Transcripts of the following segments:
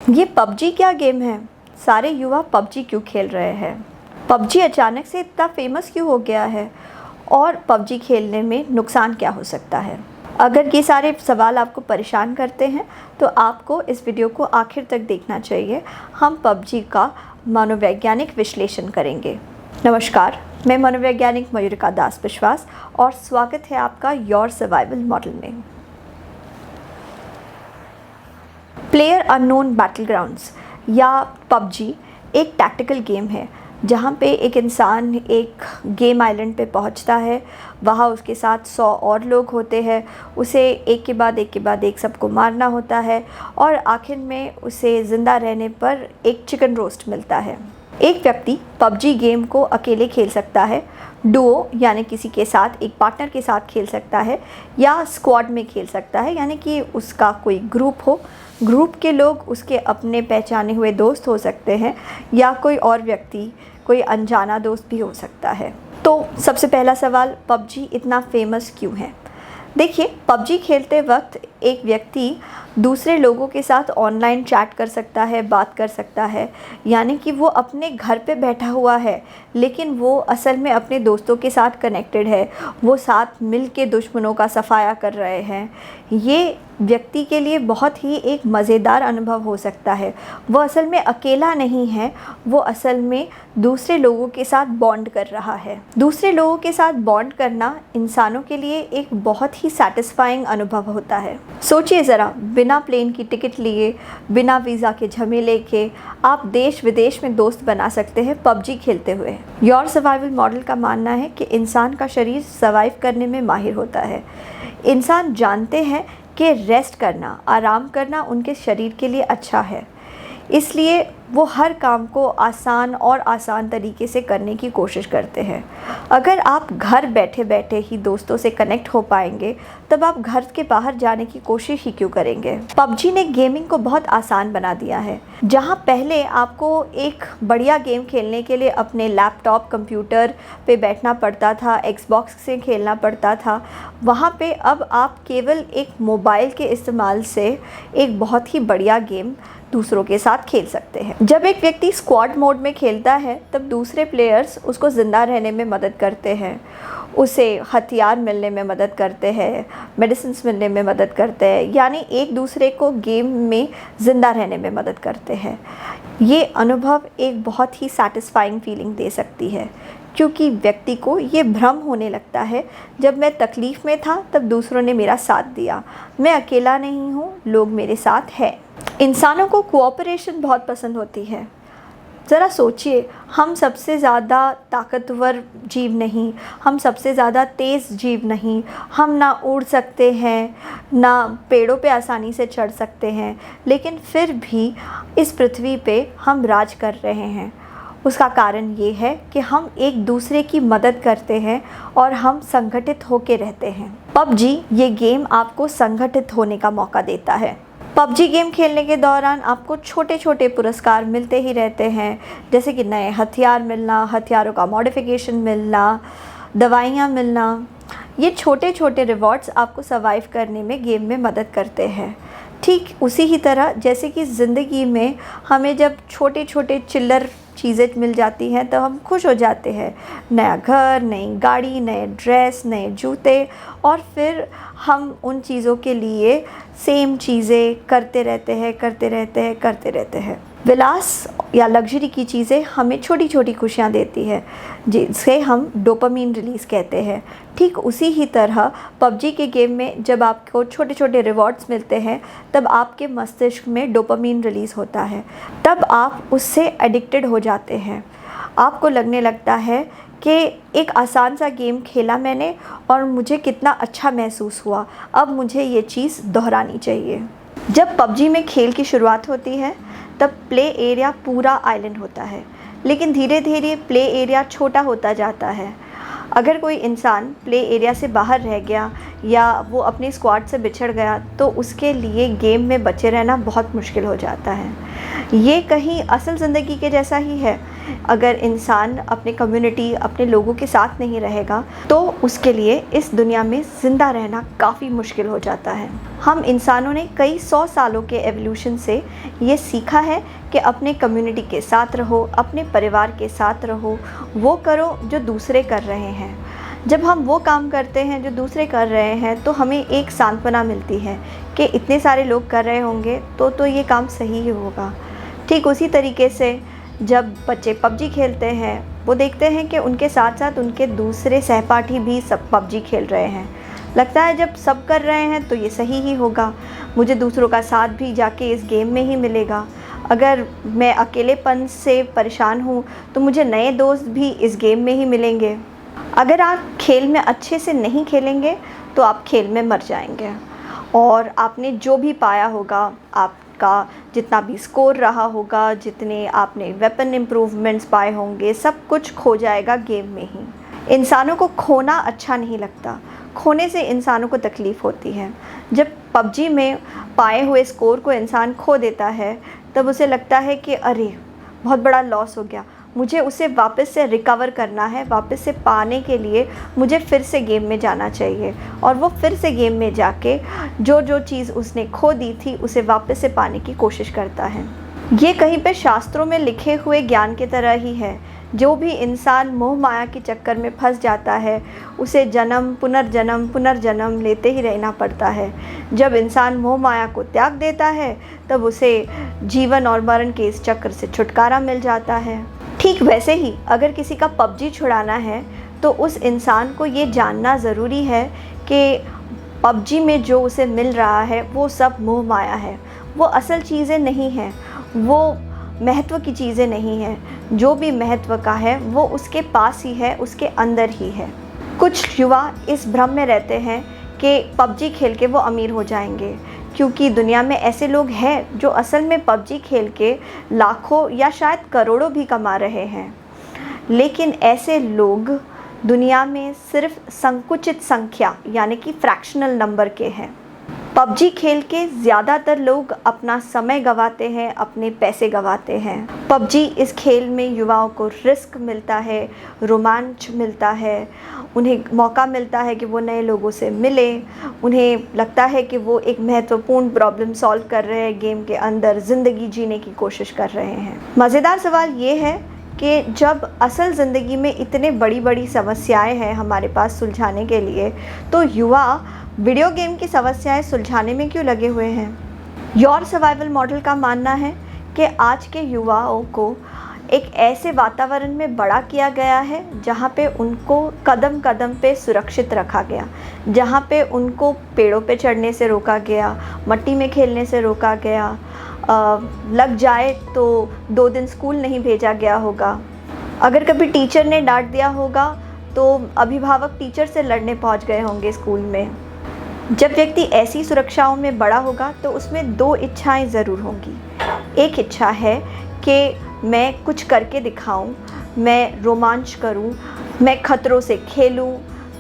ये पबजी क्या गेम है? सारे युवा पबजी क्यों खेल रहे हैं? पबजी अचानक से इतना फेमस क्यों हो गया है? और पबजी खेलने में नुकसान क्या हो सकता है? अगर ये सारे सवाल आपको परेशान करते हैं तो आपको इस वीडियो को आखिर तक देखना चाहिए। हम पबजी का मनोवैज्ञानिक विश्लेषण करेंगे। नमस्कार, मैं मनोवैज्ञानिक मयूरिका दास विश्वास और स्वागत है आपका योर सर्वाइवल मॉडल में। प्लेयर अननोन बैटलग्राउंड्स या पबजी एक टैक्टिकल गेम है जहाँ पे एक इंसान एक गेम आइलैंड पे पहुँचता है। वहाँ उसके साथ 100 और लोग होते हैं। उसे एक के बाद एक सबको मारना होता है और आखिर में उसे ज़िंदा रहने पर एक चिकन रोस्ट मिलता है। एक व्यक्ति पबजी गेम को अकेले खेल सकता है, डुओ यानी किसी के साथ एक पार्टनर के साथ खेल सकता है, या स्क्वाड में खेल सकता है यानी कि उसका कोई ग्रुप हो। ग्रुप के लोग उसके अपने पहचाने हुए दोस्त हो सकते हैं या कोई और व्यक्ति, कोई अनजाना दोस्त भी हो सकता है। तो सबसे पहला सवाल, पबजी इतना फेमस क्यों है? देखिए, पबजी खेलते वक्त एक व्यक्ति दूसरे लोगों के साथ ऑनलाइन चैट कर सकता है, बात कर सकता है, यानी कि वो अपने घर पे बैठा हुआ है लेकिन वो असल में अपने दोस्तों के साथ कनेक्टेड है। वो साथ मिल के दुश्मनों का सफाया कर रहे हैं। ये व्यक्ति के लिए बहुत ही एक मज़ेदार अनुभव हो सकता है। वो असल में अकेला नहीं है, वो असल में दूसरे लोगों के साथ बॉन्ड कर रहा है। दूसरे लोगों के साथ बॉन्ड करना इंसानों के लिए एक बहुत ही सैटिस्फाइंग अनुभव होता है। सोचिए ज़रा, बिना प्लेन की टिकट लिए, बिना वीज़ा के झमेले के आप देश विदेश में दोस्त बना सकते हैं पबजी खेलते हुए। योर सर्वाइवल मॉडल का मानना है कि इंसान का शरीर सर्वाइव करने में माहिर होता है। इंसान जानते हैं कि रेस्ट करना, आराम करना उनके शरीर के लिए अच्छा है, इसलिए वो हर काम को आसान तरीके से करने की कोशिश करते हैं। अगर आप घर बैठे बैठे ही दोस्तों से कनेक्ट हो पाएंगे तब आप घर के बाहर जाने की कोशिश ही क्यों करेंगे? पबजी ने गेमिंग को बहुत आसान बना दिया है। जहां पहले आपको एक बढ़िया गेम खेलने के लिए अपने लैपटॉप, कंप्यूटर पे बैठना पड़ता था, एक्सबॉक्स से खेलना पड़ता था, वहाँ पे अब आप केवल एक मोबाइल के इस्तेमाल से एक बहुत ही बढ़िया गेम दूसरों के साथ खेल सकते हैं। जब एक व्यक्ति स्क्वाड मोड में खेलता है तब दूसरे प्लेयर्स उसको ज़िंदा रहने में मदद करते हैं, उसे हथियार मिलने में मदद करते हैं, मेडिसिन्स मिलने में मदद करते हैं, यानी एक दूसरे को गेम में ज़िंदा रहने में मदद करते हैं। ये अनुभव एक बहुत ही सैटिस्फाइंग फीलिंग दे सकती है, क्योंकि व्यक्ति को ये भ्रम होने लगता है, जब मैं तकलीफ़ में था तब दूसरों ने मेरा साथ दिया, मैं अकेला नहीं हूँ, लोग मेरे साथ हैं। इंसानों को कोऑपरेशन बहुत पसंद होती है। ज़रा सोचिए, हम सबसे ज़्यादा ताकतवर जीव नहीं, हम सबसे ज़्यादा तेज़ जीव नहीं, हम ना उड़ सकते हैं, ना पेड़ों पे आसानी से चढ़ सकते हैं, लेकिन फिर भी इस पृथ्वी पे हम राज कर रहे हैं। उसका कारण ये है कि हम एक दूसरे की मदद करते हैं और हम संगठित होके रहते हैं। पबजी ये गेम आपको संगठित होने का मौका देता है। पबजी गेम खेलने के दौरान आपको छोटे छोटे पुरस्कार मिलते ही रहते हैं, जैसे कि नए हथियार मिलना, हथियारों का मॉडिफिकेशन मिलना, दवाइयाँ मिलना। ये छोटे छोटे रिवॉर्ड्स आपको सर्वाइव करने में गेम में मदद करते हैं। ठीक उसी ही तरह जैसे कि ज़िंदगी में हमें जब छोटे छोटे चिल्लर चीज़ें मिल जाती हैं तो हम खुश हो जाते हैं। नया घर, नई गाड़ी, नए ड्रेस, नए जूते, और फिर हम उन चीज़ों के लिए सेम चीज़ें करते रहते हैं। विलास या लग्जरी की चीज़ें हमें छोटी छोटी खुशियाँ देती है, जिसे हम डोपामीन रिलीज़ कहते हैं। ठीक उसी ही तरह पबजी के गेम में जब आपको छोटे छोटे रिवॉर्ड्स मिलते हैं तब आपके मस्तिष्क में डोपामीन रिलीज़ होता है, तब आप उससे एडिक्टेड हो जाते हैं। आपको लगने लगता है कि एक आसान सा गेम खेला मैंने और मुझे कितना अच्छा महसूस हुआ, अब मुझे ये चीज़ दोहरानी चाहिए। जब पबजी में खेल की शुरुआत होती है तब प्ले एरिया पूरा आइलैंड होता है, लेकिन धीरे धीरे प्ले एरिया छोटा होता जाता है। अगर कोई इंसान प्ले एरिया से बाहर रह गया या वो अपनी स्क्वाड से बिछड़ गया तो उसके लिए गेम में बचे रहना बहुत मुश्किल हो जाता है। ये कहीं असल ज़िंदगी के जैसा ही है। अगर इंसान अपने कम्युनिटी, अपने लोगों के साथ नहीं रहेगा तो उसके लिए इस दुनिया में ज़िंदा रहना काफ़ी मुश्किल हो जाता है। हम इंसानों ने कई 100 सालों के एवोल्यूशन से ये सीखा है कि अपने कम्युनिटी के साथ रहो, अपने परिवार के साथ रहो, वो करो जो दूसरे कर रहे हैं। जब हम वो काम करते हैं जो दूसरे कर रहे हैं तो हमें एक सांत्वना मिलती है कि इतने सारे लोग कर रहे होंगे तो ये काम सही ही होगा। ठीक उसी तरीके से जब बच्चे पबजी खेलते हैं, वो देखते हैं कि उनके साथ साथ उनके दूसरे सहपाठी भी सब पबजी खेल रहे हैं। लगता है जब सब कर रहे हैं तो ये सही ही होगा, मुझे दूसरों का साथ भी जाके इस गेम में ही मिलेगा। अगर मैं अकेलेपन से परेशान हूँ तो मुझे नए दोस्त भी इस गेम में ही मिलेंगे। अगर आप खेल में अच्छे से नहीं खेलेंगे तो आप खेल में मर जाएंगे और आपने जो भी पाया होगा, आपका जितना भी स्कोर रहा होगा, जितने आपने वेपन इम्प्रूवमेंट्स पाए होंगे, सब कुछ खो जाएगा गेम में ही। इंसानों को खोना अच्छा नहीं लगता, खोने से इंसानों को तकलीफ़ होती है। जब पबजी में पाए हुए स्कोर को इंसान खो देता है तब उसे लगता है कि अरे बहुत बड़ा लॉस हो गया, मुझे उसे वापस से रिकवर करना है, वापस से पाने के लिए मुझे फिर से गेम में जाना चाहिए। और वो फिर से गेम में जाके जो चीज़ उसने खो दी थी उसे वापस से पाने की कोशिश करता है। ये कहीं पे शास्त्रों में लिखे हुए ज्ञान की तरह ही है। जो भी इंसान मोह माया के चक्कर में फंस जाता है उसे जन्म पुनर्जन्म लेते ही रहना पड़ता है। जब इंसान मोह माया को त्याग देता है तब उसे जीवन और मरण के इस चक्र से छुटकारा मिल जाता है। ठीक वैसे ही अगर किसी का पबजी छुड़ाना है तो उस इंसान को ये जानना ज़रूरी है कि पबजी में जो उसे मिल रहा है वो सब मोह माया है, वो असल चीज़ें नहीं हैं, वो महत्व की चीज़ें नहीं हैं। जो भी महत्व का है वो उसके पास ही है, उसके अंदर ही है। कुछ युवा इस भ्रम में रहते हैं कि पबजी खेल के वो अमीर हो जाएंगे, क्योंकि दुनिया में ऐसे लोग हैं जो असल में पबजी खेल के लाखों या शायद करोड़ों भी कमा रहे हैं। लेकिन ऐसे लोग दुनिया में सिर्फ संकुचित संख्या यानी कि फ्रैक्शनल नंबर के हैं। पबजी खेल के ज़्यादातर लोग अपना समय गंवाते हैं, अपने पैसे गंवाते हैं। पबजी इस खेल में युवाओं को रिस्क मिलता है, रोमांच मिलता है, उन्हें मौका मिलता है कि वो नए लोगों से मिले, उन्हें लगता है कि वो एक महत्वपूर्ण प्रॉब्लम सॉल्व कर रहे हैं, गेम के अंदर ज़िंदगी जीने की कोशिश कर रहे हैं। मज़ेदार सवाल ये है कि जब असल ज़िंदगी में इतने बड़ी समस्याएं हैं हमारे पास सुलझाने के लिए, तो युवा वीडियो गेम की समस्याएं सुलझाने में क्यों लगे हुए हैं? योर सर्वाइवल मॉडल का मानना है कि आज के युवाओं को एक ऐसे वातावरण में बड़ा किया गया है जहाँ पे उनको कदम कदम पे सुरक्षित रखा गया, जहाँ पे उनको पेड़ों पे चढ़ने से रोका गया, मट्टी में खेलने से रोका गया, लग जाए तो 2 दिन स्कूल नहीं भेजा गया होगा, अगर कभी टीचर ने डांट दिया होगा तो अभिभावक टीचर से लड़ने पहुँच गए होंगे स्कूल में। जब व्यक्ति ऐसी सुरक्षाओं में बड़ा होगा तो उसमें 2 इच्छाएं ज़रूर होंगी। एक इच्छा है कि मैं कुछ करके दिखाऊं, मैं रोमांच करूं, मैं खतरों से खेलूं,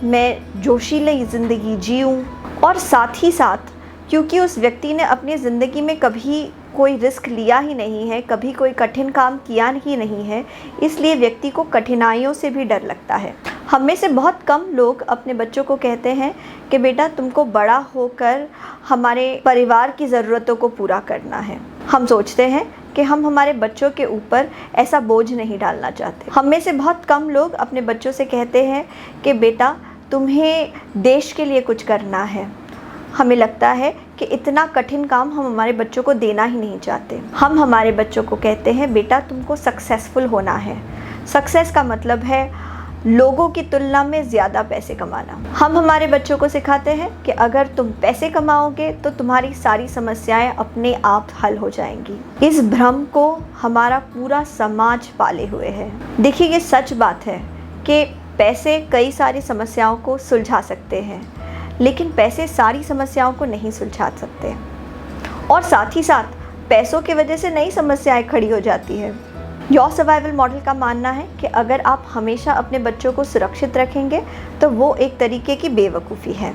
मैं जोशीली ज़िंदगी जीऊं। और साथ ही साथ क्योंकि उस व्यक्ति ने अपनी ज़िंदगी में कभी कोई रिस्क लिया ही नहीं है, कभी कोई कठिन काम किया ही नहीं है, इसलिए व्यक्ति को कठिनाइयों से भी डर लगता है। हम में से बहुत कम लोग अपने बच्चों को कहते हैं कि बेटा तुमको बड़ा होकर हमारे परिवार की ज़रूरतों को पूरा करना है। हम सोचते हैं कि हम हमारे बच्चों के ऊपर ऐसा बोझ नहीं डालना चाहते। हम में से बहुत कम लोग अपने बच्चों से कहते हैं कि बेटा तुम्हें देश के लिए कुछ करना है। हमें लगता है कि इतना कठिन काम हम हमारे बच्चों को देना ही नहीं चाहते। हम हमारे बच्चों को कहते हैं बेटा तुमको सक्सेसफुल होना है। सक्सेस का मतलब है लोगों की तुलना में ज़्यादा पैसे कमाना। हम हमारे बच्चों को सिखाते हैं कि अगर तुम पैसे कमाओगे तो तुम्हारी सारी समस्याएं अपने आप हल हो जाएंगी। इस भ्रम को हमारा पूरा समाज पाले हुए है। देखिए ये सच बात है कि पैसे कई सारी समस्याओं को सुलझा सकते हैं, लेकिन पैसे सारी समस्याओं को नहीं सुलझा सकते। और साथ ही साथ पैसों की वजह से नई समस्याएं खड़ी हो जाती है। योर सर्वाइवल मॉडल का मानना है कि अगर आप हमेशा अपने बच्चों को सुरक्षित रखेंगे तो वो एक तरीके की बेवकूफ़ी है,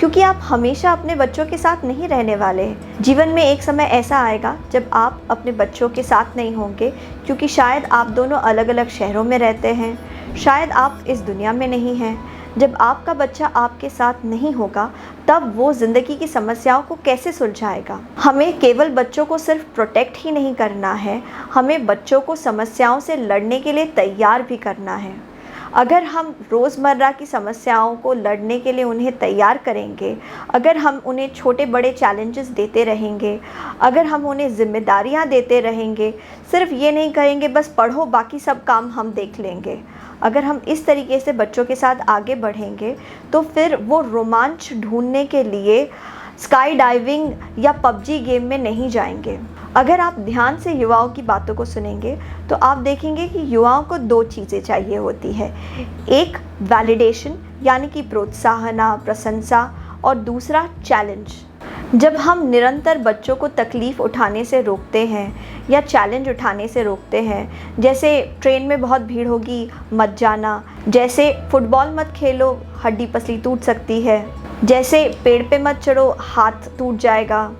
क्योंकि आप हमेशा अपने बच्चों के साथ नहीं रहने वाले हैं। जीवन में एक समय ऐसा आएगा जब आप अपने बच्चों के साथ नहीं होंगे, क्योंकि शायद आप दोनों अलग अलग शहरों में रहते हैं, शायद आप इस दुनिया में नहीं हैं। जब आपका बच्चा आपके साथ नहीं होगा तब वो ज़िंदगी की समस्याओं को कैसे सुलझाएगा। हमें केवल बच्चों को सिर्फ प्रोटेक्ट ही नहीं करना है, हमें बच्चों को समस्याओं से लड़ने के लिए तैयार भी करना है। अगर हम रोज़मर्रा की समस्याओं को लड़ने के लिए उन्हें तैयार करेंगे, अगर हम उन्हें छोटे बड़े चैलेंजेस देते रहेंगे, अगर हम उन्हें ज़िम्मेदारियां देते रहेंगे, सिर्फ ये नहीं कहेंगे बस पढ़ो बाकी सब काम हम देख लेंगे, अगर हम इस तरीके से बच्चों के साथ आगे बढ़ेंगे तो फिर वो रोमांच ढूंढने के लिए स्काई डाइविंग या पबजी गेम में नहीं जाएंगे। अगर आप ध्यान से युवाओं की बातों को सुनेंगे तो आप देखेंगे कि युवाओं को दो चीज़ें चाहिए होती है, एक वैलिडेशन यानी कि प्रोत्साहन, प्रशंसा, और दूसरा चैलेंज। जब हम निरंतर बच्चों को तकलीफ़ उठाने से रोकते हैं या चैलेंज उठाने से रोकते हैं, जैसे ट्रेन में बहुत भीड़ होगी मत जाना, जैसे फुटबॉल मत खेलो हड्डी पसली टूट सकती है, जैसे पेड़ पे मत चढ़ो हाथ टूट जाएगा,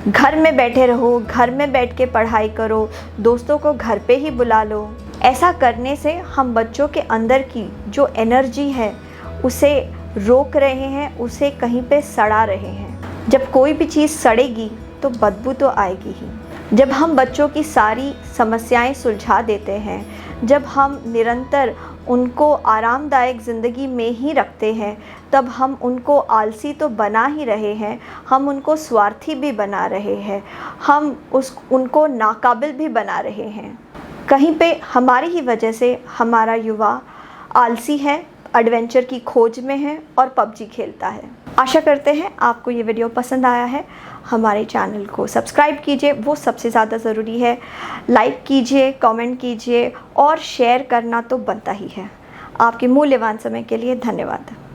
घर में बैठे रहो, घर में बैठ के पढ़ाई करो, दोस्तों को घर पे ही बुला लो, ऐसा करने से हम बच्चों के अंदर की जो एनर्जी है उसे रोक रहे हैं, उसे कहीं पे सड़ा रहे हैं। जब कोई भी चीज़ सड़ेगी तो बदबू तो आएगी ही। जब हम बच्चों की सारी समस्याएं सुलझा देते हैं, जब हम निरंतर उनको आरामदायक ज़िंदगी में ही रखते हैं, तब हम उनको आलसी तो बना ही रहे हैं, हम उनको स्वार्थी भी बना रहे हैं, हम उनको नाकाबिल भी बना रहे हैं। कहीं पे हमारी ही वजह से हमारा युवा आलसी है, एडवेंचर की खोज में है और पबजी खेलता है। आशा करते हैं आपको ये वीडियो पसंद आया है। हमारे चैनल को सब्सक्राइब कीजिए, वो सबसे ज़्यादा ज़रूरी है। लाइक कीजिए, कमेंट कीजिए और शेयर करना तो बनता ही है। आपके मूल्यवान समय के लिए धन्यवाद।